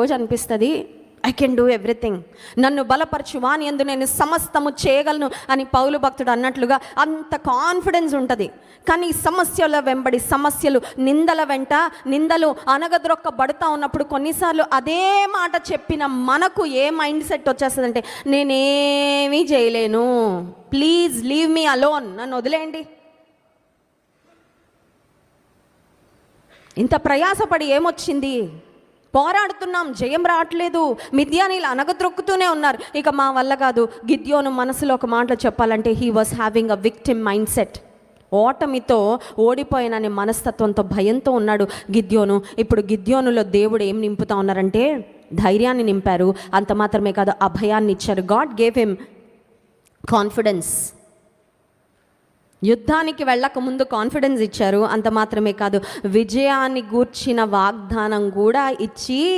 ఈరోజు అనిపిస్తుంది, I can do everything, నన్ను బలపరచు వాని యందు నేను సమస్తము చేయగలను అని పౌలు భక్తుడు అన్నట్లుగా అంత కాన్ఫిడెన్స్ ఉంటుంది. కానీ సమస్యల వెంబడి సమస్యలు, నిందల వెంట నిందలు అనగద్రొక్కబడుతూ ఉన్నప్పుడు కొన్నిసార్లు అదే మాట చెప్పిన మనకు ఏ మైండ్ సెట్ వచ్చేస్తుందంటే, నేనేమీ చేయలేను, ప్లీజ్ లీవ్ మీ అలోన్, నన్ను వదిలేయండి. ఇంత ప్రయాసపడి ఏమొచ్చింది, పోరాడుతున్నాం, జయం రావట్లేదు, మిద్యానీలు అనగద్రొక్కుతూనే ఉన్నారు, ఇక మా వల్ల కాదు. గిద్యోను మనసులో ఒక మాటలో చెప్పాలంటే he was having a victim mindset. ఓటమితో ఓడిపోయిననే మనస్తత్వంతో, భయంతో ఉన్నాడు గిద్యోను. ఇప్పుడు గిద్యోనులో దేవుడు ఏం నింపుతా ఉన్నారంటే ధైర్యాన్ని నింపారు. అంత మాత్రమే కాదు, అభయాన్ని ఇచ్చారు. God gave him confidence. యుద్ధానికి వెళ్ళక ముందు కాన్ఫిడెన్స్ ఇచ్చారు. అంత మాత్రమే కాదు, విజయాన్ని గూర్చిన వాగ్దానం కూడా ఇచ్చి